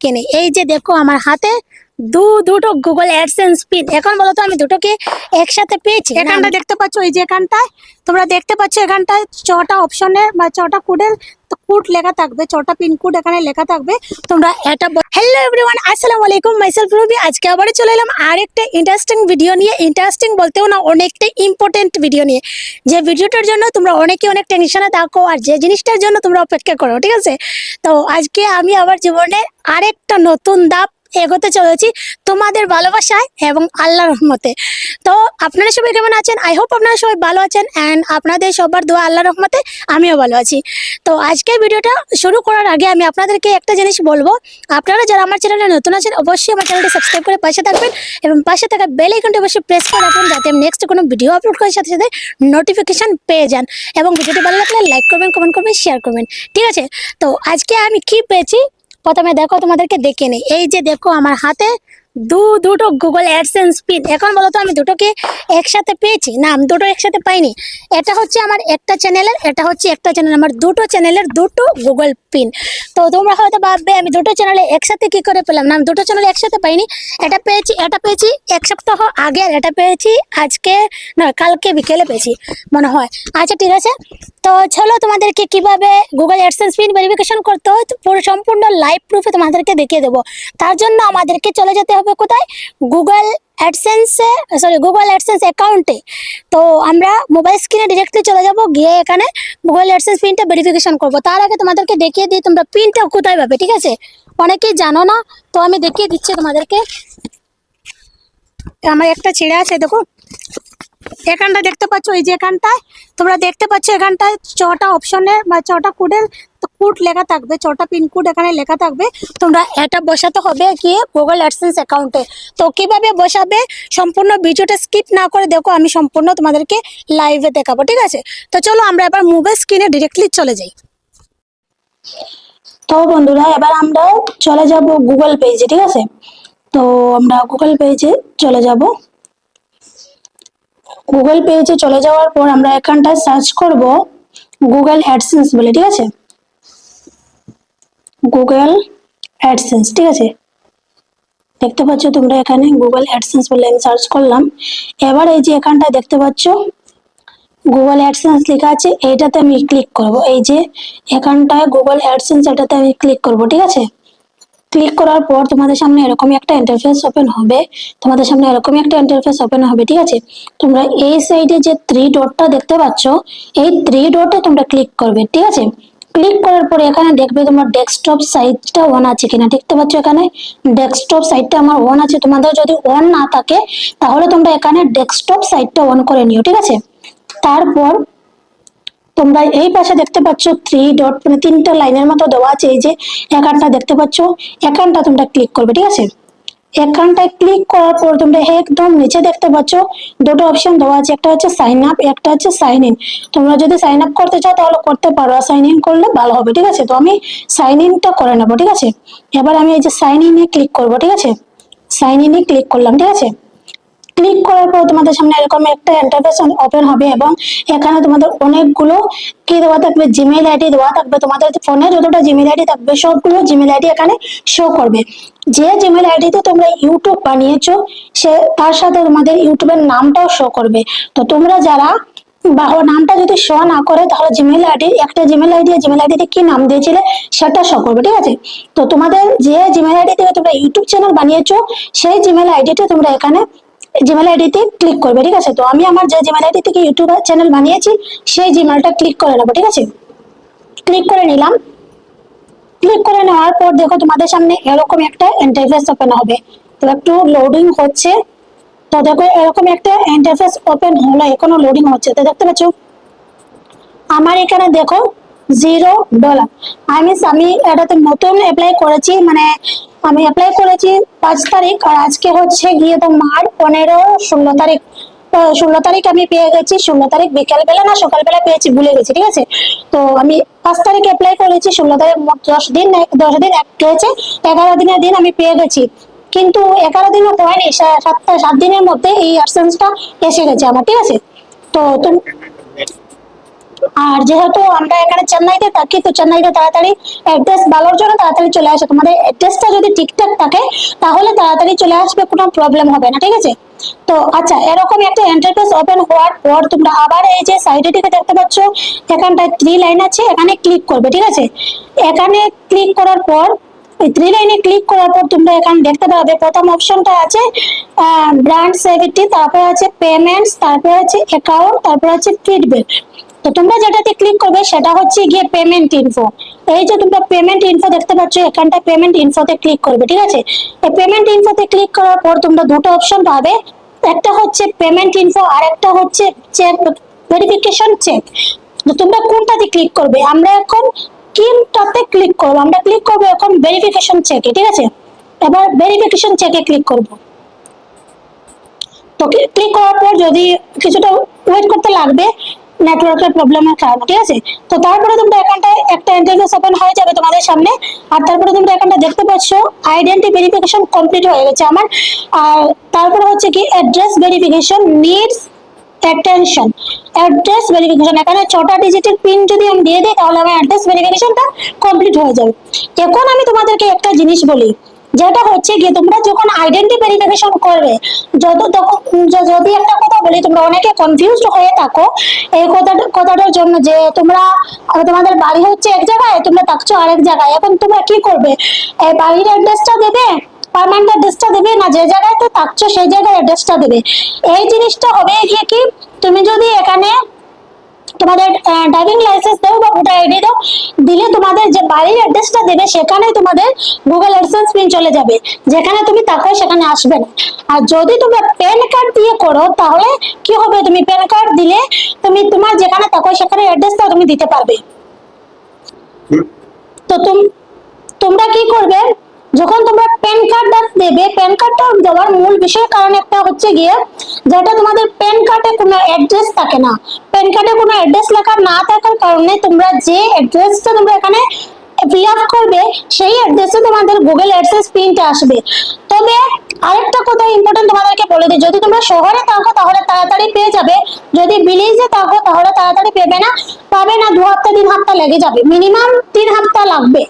দেখে নেই। এই যে দেখো আমার হাতে দুটো গুগল অ্যাডসেন্স পিন। এখন বলো তো আমি দুটোকে একসাথে পেয়েছি? এখানটা দেখতে পাচ্ছ, এই যে এখানটায় তোমরা দেখতে পাচ্ছ, এখানটায় 6টা অপশনের বা 6টা কোডের কোড লেখা থাকবে, 6টা পিন কোড এখানে লেখা থাকবে। তোমরা এটা হ্যালো এভরিওয়ান, আসসালামু আলাইকুম, মাইসেলফ রুবি। আজকে আবারও চলে এলাম আরেকটা ইন্টারেস্টিং ভিডিও নিয়ে। ইন্টারেস্টিং বলতেও না, অনেকটা ইম্পর্টেন্ট ভিডিও নিয়ে। যে ভিডিওটার জন্য তোমরা অনেকে অনেক টেনশনে থাকো আর যে জিনিসটার জন্য তোমরা অপেক্ষা করো, ঠিক আছে? তো আজকে আমি আমার জীবনের আরেকটা নতুন ধাপ এগোতে চলেছি তোমাদের ভালোবাসায় এবং আল্লাহর রহমতে। তো আপনারা সবাই কেমন আছেন? আই হোপ আপনারা সবাই ভালো আছেন অ্যান্ড আপনাদের সবার দোয়া আল্লাহর রহমতে আমিও ভালো আছি। তো আজকের ভিডিওটা শুরু করার আগে আমি আপনাদেরকে একটা জিনিস বলবো। আপনারা যারা আমার চ্যানেলে নতুন আছেন অবশ্যই আমার চ্যানেলটি সাবস্ক্রাইব করে পাশে থাকবেন এবং পাশে থাকা বেল আইকনটি অবশ্যই প্রেস করে রাখুন, যাতে আমি নেক্সট কোনো ভিডিও আপলোড করার সাথে সাথে নোটিফিকেশন পেয়ে যান। এবং ভিডিওটি ভালো লাগলে লাইক করবেন, কমেন্ট করবেন, শেয়ার করবেন, ঠিক আছে? তো আজকে আমি কি পেয়েছি প্রথমে দেখো, তোমাদেরকে দেখে নেই। এই যে দেখো আমার হাতে দুটো গুগল অ্যাডসেন্স পিন। এখন বলো তো আমি দুটোকে একসাথে পেয়েছি? না, আমি দুটো একসাথে পাইনি। এটা হচ্ছে আমার একটা চ্যানেলের, এটা হচ্ছে একটা চ্যানেল, আমার দুটো চ্যানেলের দুটো গুগল পিন। তো তোমরা হয়তো ভাববে আমি দুটো চ্যানেলে একসাথে কি করে পেলাম। না, আমি দুটো চ্যানেলে একসাথে পাইনি। এটা পেয়েছি 1 সপ্তাহ আগে, আর এটা পেয়েছি আজকে না কালকে বিকেলে পেয়েছি মনে হয়। আচ্ছা ঠিক আছে, তো চলো তোমাদেরকে কিভাবে গুগল অ্যাডসেন্স পিন ভেরিফিকেশন করতে হয় পুরো সম্পূর্ণ লাইভ প্রুফে তোমাদেরকে দেখিয়ে দেবো। তার জন্য আমাদেরকে চলে যেতে হবে কোথায়? গুগল অ্যাডসেন্স অ্যাকাউন্টে। তো আমরা মোবাইল স্ক্রিনে ডিরেক্টলি চলে যাব, গিয়ে এখানে গুগল অ্যাডসেন্স পিনটা ভেরিফিকেশন করব। তার আগে তোমাদেরকে দেখিয়ে দিই তোমরা পিনটা কোথায় পাবে, ঠিক আছে? অনেকেই জানো না, তো আমি দেখিয়ে দিচ্ছি তোমাদেরকে। আমার একটা ছেড়ে আছে, দেখো এখানটা দেখতে পাচ্ছ, এই যে এখানটায় তোমরা দেখতে পাচ্ছ, এখানটায় 6টা অপশনের বা 6টা কোডের কোড লেখা থাকবে, 6টা পিন কোড এখানে লেখা থাকবে। তোমরা এটা বসাতে হবে গিয়ে গুগল অ্যাডসেন্স অ্যাকাউন্টে। তো কিভাবে বসাবে সম্পূর্ণ ভিডিওটা স্কিপ না করে দেখো, আমি সম্পূর্ণ তোমাদেরকে লাইভে দেখাবো, ঠিক আছে? তো চলো আমরা এবার মোবাইল স্ক্রিনে ডিরেক্টলি চলে যাই। তো বন্ধুরা এবার আমরা চলে যাব গুগল পেজে, ঠিক আছে? তো আমরা গুগল পেজে চলে যাব। গুগল পেজে চলে যাওয়ার পর আমরা এখানটায় সার্চ করব গুগল অ্যাডসেন্স বলে, ঠিক আছে? গুগল অ্যাডসেন্স, ঠিক আছে? দেখতে পাচ্ছ তোমরা এখানে গুগল অ্যাডসেন্স বলে আমি সার্চ করলাম। এবার এই যে এখানটায় দেখতে পাচ্ছ গুগল অ্যাডসেন্স লেখা আছে, এইটাতে আমি ক্লিক করব। এই যে এখানটায় গুগল অ্যাডসেন্স, এটাতে আমি ক্লিক করব, ঠিক আছে? ক্লিক করার পর তোমাদের সামনে এরকমই একটা ইন্টারফেস ওপেন হবে, ঠিক আছে? তোমরা এই সাইডে যে 3 ডটটা দেখতে পাচ্ছ, এই 3 ডটে তোমরা ক্লিক করবে, ঠিক আছে? ক্লিক করার পরে এখানে দেখবে তোমার ডেস্কটপ সাইটটা অন আছে কিনা। দেখতে পাচ্ছ এখানে ডেস্কটপ সাইটটা আমার অন আছে। তোমাদের যদি অন না থাকে তাহলে তোমরা এখানে ডেস্কটপ সাইটটা অন করে নিও, ঠিক আছে? তারপর তোমরা এই পাশে দেখতে পাচ্ছ 3 ডট, মানে 3টা লাইনের মতো দেওয়া আছে। এই যে এখানটা দেখতে পাচ্ছ, এখানটা তোমরা ক্লিক করবে, ঠিক আছে? এখানটায় ক্লিক করার পর তোমরা একদম নিচে দেখতে পাচ্ছ দুটো অপশন দেওয়া আছে, একটা হচ্ছে সাইন আপ, একটা হচ্ছে সাইন ইন। তোমরা যদি সাইন আপ করতে চাও তাহলে করতে পারো, আর সাইন ইন করলে ভালো হবে, ঠিক আছে? তো আমি সাইন ইনটা করে নেবো, ঠিক আছে? এবার আমি এই যে সাইন ইনে ক্লিক করবো, ঠিক আছে? সাইন ইনে ক্লিক করলাম, ঠিক আছে? ক্লিক করার পর তোমাদের সামনে এরকম একটা ইন্টারফেস ওপেন হবে এবং এখানে তোমাদের অনেকগুলো কি দেওয়া থাকবে, জিমেইল আইডি দেওয়া থাকবে। তোমাদের ফোনে যতটা জিমেইল আইডি থাকবে সবগুলো জিমেইল আইডি এখানে শো করবে। যে জিমেইল আইডিতে তোমরা ইউটিউব বানিয়েছো সে তার সাথে তোমাদের ইউটিউবের নামটাও শো করবে। তো তোমরা যারা বা ও নামটা যদি শো না করে তাহলে জিমেইল আইডি, একটা জিমেইল আইডি, জিমেইল আইডিতে কি নাম দিয়েছিলে সেটা শো করবে, ঠিক আছে? তো তোমাদের যে জিমেইল আইডি থেকে তোমরা ইউটিউব চ্যানেল বানিয়েছো সেই জিমেইল আইডিতে তোমরা এখানে জিমেল আইডিতে ক্লিক করবে, ঠিক আছে? তো আমি আমার যে জিমেল আইডি থেকে ইউটিউব চ্যানেল বানিয়েছি সেই জিমেলটা ক্লিক করে নেবো, ঠিক আছে? ক্লিক করে নিলাম। ক্লিক করে নেওয়ার পর দেখো তোমাদের সামনে এরকম একটা ইন্টারফেস ওপেন হবে। তো একটু লোডিং হচ্ছে। তো দেখো এরকম একটা ইন্টারফেস ওপেন হলো, এখনো লোডিং হচ্ছে। তো দেখতে পাচ্ছ আমার এখানে দেখো $0। আমি এটাতে নতুন অ্যাপ্লাই করেছি, মানে আমি অ্যাপ্লাই করেছি 5 তারিখ, আর আজকে হচ্ছে গিয়ে তোমার 16 তারিখ। 16 তারিখ আমি পেয়ে গেছি। 16 তারিখ বিকাল বেলা না সকালবেলা পেয়েছি, ভুলে গেছি, ঠিক আছে? তো আমি 5 তারিখ অ্যাপ্লাই করেছি, 16 তারিখ 10 দিন হয়েছে, 11 দিনের দিন আমি পেয়ে গেছি। কিন্তু 11 দিনও হয়নি, 7 দিনের মধ্যে এই অ্যাডসেন্সটা এসে গেছে আমার, ঠিক আছে? তো আর যেহেতু আমরা এখানে চেন্নাইতে থাকি, তো চেন্নাইতে তাড়াতাড়ি অ্যাড্রেস ভালোর জন্য তাড়াতাড়ি চলে আসে। তোমাদের অ্যাড্রেসটা যদি ঠিকঠাক থাকে তাহলে তাড়াতাড়ি চলে আসবে, কোনো প্রবলেম হবে না, ঠিক আছে। তো আচ্ছা, এরকম একটা ইন্টারফেস ওপেন হওয়ার পর তোমরা আবার এই যে সাইডে দিকে দেখতে পাচ্ছ এখানটায় 3 লাইন আছে, এখানে ক্লিক করবে, ঠিক আছে। এখানে ক্লিক করার পর এই 3 লাইনে ক্লিক করার পর তোমরা এখানে দেখতে পাবে প্রথম অপশনটা আছে ব্র্যান্ড সেভিটি, তারপর আছে পেমেন্টস, তারপর আছে অ্যাকাউন্ট, তারপর আছে ফিডব্যাক। তো তোমরা যেটাতে ক্লিক করবে সেটা হচ্ছে গিয়ে পেমেন্ট ইনফো। এই যে তোমরা পেমেন্ট ইনফো দেখতে পাচ্ছ, এখানটা পেমেন্ট ইনফোতে ক্লিক করবে, ঠিক আছে। এই পেমেন্ট ইনফোতে ক্লিক করার পর তোমরা দুটো অপশন পাবে, একটা হচ্ছে পেমেন্ট ইনফো আর একটা হচ্ছে চেক ভেরিফিকেশন চেক। তো তোমরা কোনটাতে ক্লিক করবে? আমরা এখন কোনটাতে ক্লিক করবো? আমরা ক্লিক করবো এখন ভেরিফিকেশন চেকে, ঠিক আছে। এবার ভেরিফিকেশন চেকে ক্লিক করবো। তো ক্লিক করার পর যদি কিছুটা ওয়েট করতে লাগবে নেটওয়ার্কের প্রবলেমের কারণে, ঠিক আছে। তো তারপরে তোমরা এখানটায় একটা ইন্টারফেস ওপেন হয়ে যাবে তোমাদের সামনে। আর তারপরে তোমরা এখানটা দেখতে পাচ্ছ আইডেন্টি ভেরিফিকেশন কমপ্লিট হয়ে গেছে আমার। আর তারপরে হচ্ছে কি address verification needs attention. Address verification, এখানে 6টা ডিজিটের পিন যদি আমি দিয়ে দিই তাহলে আমার অ্যাড্রেস ভেরিফিকেশনটা কমপ্লিট হয়ে যাবে। এখন আমি তোমাদেরকে একটা জিনিস বলি, যেটা হচ্ছে গিয়ে তোমরা যখন আইডেন্টি ভেরিফিকেশন করবে, যদি একটা কথা বলি, তোমরা অনেকে কনফিউজড হয়ে থাকো এই কথাটার জন্য, যে তোমরা তোমাদের বাড়ি হচ্ছে এক জায়গায়, তোমরা থাকছো আরেক জায়গায়, এখন তোমরা কি করবে? এই বাড়ির অ্যাড্রেসটা দেবে, পার্মানেন্ট অ্যাড্রেসটা দেবে, না যে জায়গাতে থাকছো সেই জায়গায় অ্যাড্রেসটা দেবে? এই জিনিসটা হবে গিয়ে কি, তুমি যদি এখানে তোমাদের ড্রাইভিং লাইসেন্স দাও বা ভোটার আইডি দাও, দিলে তোমাদের যে বাড়ির অ্যাড্রেসটা দেবে সেখানে তোমাদের গুগল অ্যাডসেন্স পিন চলে যাবে, যেখানে তুমি থাকো সেখানে আসবে না। আর যদি তুমি প্যান কার্ড দিয়ে করো তাহলে কি হবে? তুমি প্যান কার্ড দিলে তুমি তোমার যেখানে থাকো সেখানে অ্যাড্রেসটা তুমি দিতে পারবে। তো তোমরা কি করবে, যখন তোমরা প্যান কার্ডটা দেবে, প্যান কার্ডটা দেওয়ার মূল বিষয় কারণ একটা হচ্ছে গিয়ে, যেটা তোমাদের প্যান কার্ডে কোনো অ্যাড্রেস থাকে না, প্যান কার্ডে কোনো অ্যাড্রেস লেখা না থাকার কারণে তোমরা যে অ্যাড্রেসটা তোমরা এখানে ফিল আপ করবে সেই অ্যাড্রেসে তোমাদের গুগল অ্যাডসেন্স পিনটা আসবে। তবে আরেকটা কথা ইম্পর্টেন্ট তোমাদেরকে বলে দিই, যদি তোমরা শহরে থাকো তাহলে তাড়াতাড়ি পেয়ে যাবে, যদি ভিলেজে থাকো তাহলে তাড়াতাড়ি পাবে না, 2 হপ্তাহ 3 হপ্তাহ লেগে যাবে, মিনিমাম 3 হপ্তাহ লাগবে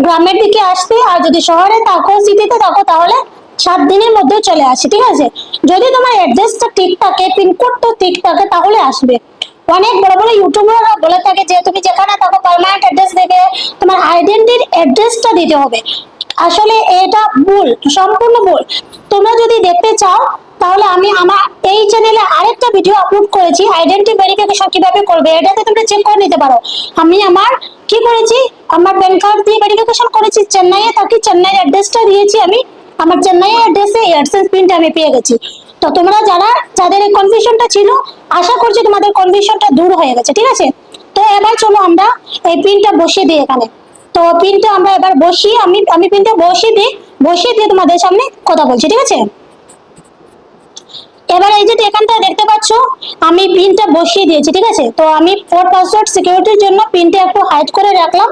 গ্রামের দিকে আসতে। আর যদি শহরে থাকো, সিটিতে থাকো, তাহলে 7 দিনের মধ্যে চলে আসে, ঠিক আছে। যদি তোমার অ্যাড্রেসটা ঠিক থাকে, পিনকোডটা ঠিক থাকে, তাহলে আসবে। অনেক বড় বড় ইউটিউবাররা বলে থাকে যে তুমি যেখানে থাকো পার্মানেন্ট অ্যাড্রেস দেবে, তোমার আইডেন্টিটির অ্যাড্রেসটা দিতে হবে। আসলে এটা ভুল, সম্পূর্ণ ভুল। তোমরা যদি দেখতে চাও তাহলে আমি আমার এই চ্যানেলে আরেকটা ভিডিও আপলোড করেছি আইডেন্টি ভেরিফিকেশন কিভাবে করবে, এটাতে তোমরা চেক করে নিতে পারো। আমি আমার কি করেছি, আমার প্যান কার্ড দিয়ে ভেরিফিকেশন করেছি, চেন্নাইয়ে থাকি, চেন্নাইয়ের অ্যাড্রেসটা দিয়েছি আমি, আমার চেন্নাইয়ের অ্যাড্রেসে অ্যাডসেন্স পিনটা আমি পেয়ে গেছি। তো তোমরা যাদের এই কনফিউশনটা ছিল, আশা করছি তোমাদের কনফিউশনটা দূর হয়ে গেছে, ঠিক আছে। তো এবার চলো আমরা এই পিনটা বসিয়ে দিই এখানে। তো পিনটা আমরা এবার বসিয়ে আমি পিনটা বসিয়ে দিয়ে তোমাদের সামনে কথা বলছি, ঠিক আছে। এবার এই যে এখানটা দেখতে পাচ্ছ আমি পিনটা বসিয়ে দিয়েছি, ঠিক আছে। তো আমি ফোর পাসওয়ার্ড সিকিউরিটির জন্য পিনটা একটু হাইড করে রাখলাম।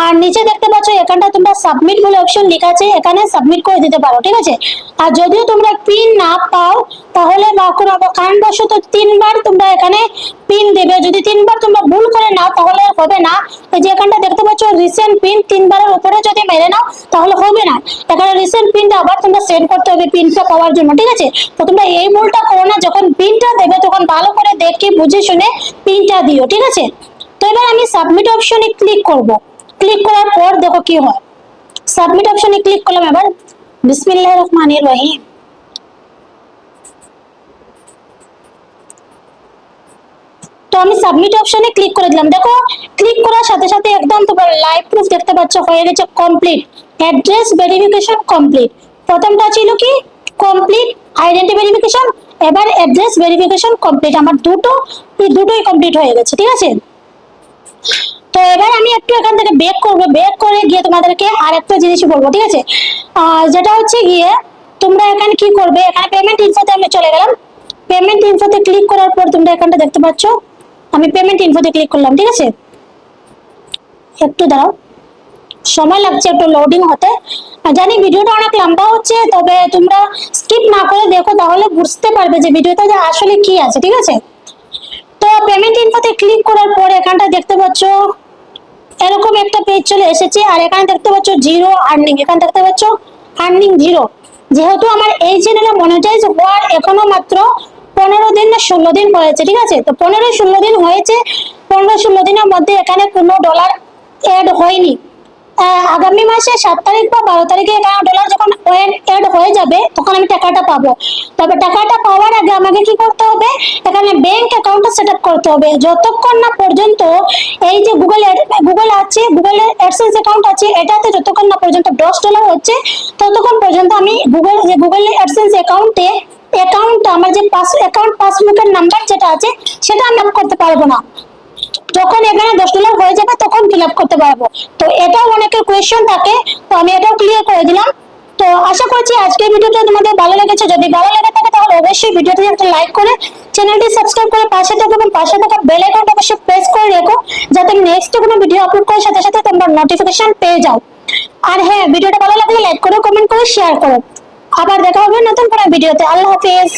আর নিচে দেখতে পাচ্ছ এখানটা তোমরা সাবমিট বলে অপশন লেখা আছে, এখানে সাবমিট করে দিতে পারো, ঠিক আছে। আর যদিও তোমরা পিন না পাও তাহলে বা কোনো কারণবশত 3বার তোমরা এখানে পিন দেবে, যদি 3বার তোমরা ভুল করে নাও তাহলে হবে না। এই যে এখানটা দেখতে পাচ্ছ রিসেন্ট পিন, 3বারের উপরে যদি মেরে নাও তাহলে হবে না, এখানে রিসেন্ট পিনটা আবার তোমরা সেট করতে হবে পিনটা পাওয়ার জন্য, ঠিক আছে। তো তোমরা এই ভুলটা করো না, যখন পিনটা দেবে তখন ভালো করে দেখে বুঝে শুনে পিনটা দিও, ঠিক আছে। তো এবার আমি সাবমিট অপশনে ক্লিক করব। ক্লিক করার পর দেখো কি হয়। সাবমিট অপশনে ক্লিক করলাম, এবার বিসমিল্লাহির রহমানির রহিম। তো আমি সাবমিট অপশনে ক্লিক করে দিলাম, দেখো ক্লিক করার সাথে সাথে একদম তোমার লাইভ প্রুফ দেখতে পাচ্ছ হয়ে গেছে কমপ্লিট, অ্যাড্রেস ভেরিফিকেশন কমপ্লিট। প্রথমটা ছিল কি কমপ্লিট আইডেন্টি ভেরিফিকেশন, এবার অ্যাড্রেস ভেরিফিকেশন কমপ্লিট, আমার দুটোই কমপ্লিট হয়ে গেছে, ঠিক আছে। তো এবার আমি একটু এখান থেকে ব্যাক করব, ব্যাক করে গিয়ে তোমাদেরকে আরেকটা জিনিস বলবো, ঠিক আছে। যেটা হচ্ছে গিয়ে তোমরা এখানে কি করবে, এখানে পেমেন্ট ইনফোতে আমি চলে গেলাম। পেমেন্ট ইনফোতে ক্লিক করার পর তোমরা এখানটা দেখতে পাচ্ছ আমি পেমেন্ট ইনফোতে ক্লিক করলাম, ঠিক আছে। একটু দাঁড়াও, সময় লাগছে একটু লোডিং হতে, জানি ভিডিওটা অনেক লম্বা হচ্ছে, তবে তোমরা স্কিপ না করে দেখো তাহলে বুঝতে পারবে যে ভিডিওটা আসলে কি আছে, ঠিক আছে। তো পেমেন্ট ইনফোতে ক্লিক করার পর এখানটা দেখতে পাচ্ছ এরকম একটা পেজ চলে এসেছে, আর এখানে দেখতে পাচ্ছ জিরো আর্নিং, এখানে দেখতে পাচ্ছ আর্নিং জিরো। যেহেতু আমার এই চ্যানেলে মনিটাইজ হওয়ার এখনো মাত্র 15 দিন না 16 দিন হয়েছে, ঠিক আছে? তো 15-16 দিন হয়েছে, 15-16 দিনের মধ্যে এখানে কোনো ডলার অ্যাড হয়নি। আগামী মাসে 7 তারিখ বা 12 তারিখে এখানে ডলার যখন অ্যাড হয়ে যাবে তখন আমি টাকাটা পাবো। তবে টাকাটা পাওয়ার আগে আমাকে কি করতে হবে, এখানে ব্যাংক অ্যাকাউন্টটা সেট আপ করতে হবে। যতক্ষণ না পর্যন্ত এই যে গুগল আছে, গুগল অ্যাডসেন্স অ্যাকাউন্ট আছে, এটাতে যতক্ষণ না পর্যন্ত $10 হচ্ছে ততক্ষণ পর্যন্ত আমি গুগল অ্যাডসেন্স অ্যাকাউন্টটা আমার যে অ্যাকাউন্ট পাসবুকের নাম্বার যেটা আছে সেটা আমি আপ করতে পারবো না। যখন এখানে $10 হয়ে যাবে তখন ফিল আপ করতে পারবো। তো এটাও অনেকের কোয়েশ্চেন থাকে, তো আমি এটাও ক্লিয়ার করে দিলাম। তো আশা করছি আজকের ভিডিওটা তোমাদের ভালো লেগেছে। যদি ভালো লেগে থাকে তাহলে অবশ্যই ভিডিওটি একটা লাইক করে চ্যানেলটি সাবস্ক্রাইব করে পাশে থাকো এবং পাশে থাকা বেল আইকনটা অবশ্যই প্রেস করে রেখো, যাতে নেক্সট কোনো ভিডিও আপলোড করার সাথে সাথে তোমরা নোটিফিকেশন পেয়ে যাও। আর হ্যাঁ, ভিডিওটা ভালো লাগলে লাইক করো, কমেন্ট করে শেয়ার করো। আবার দেখা হবে নতুন কোনো ভিডিওতে। আল্লাহ হাফেজ।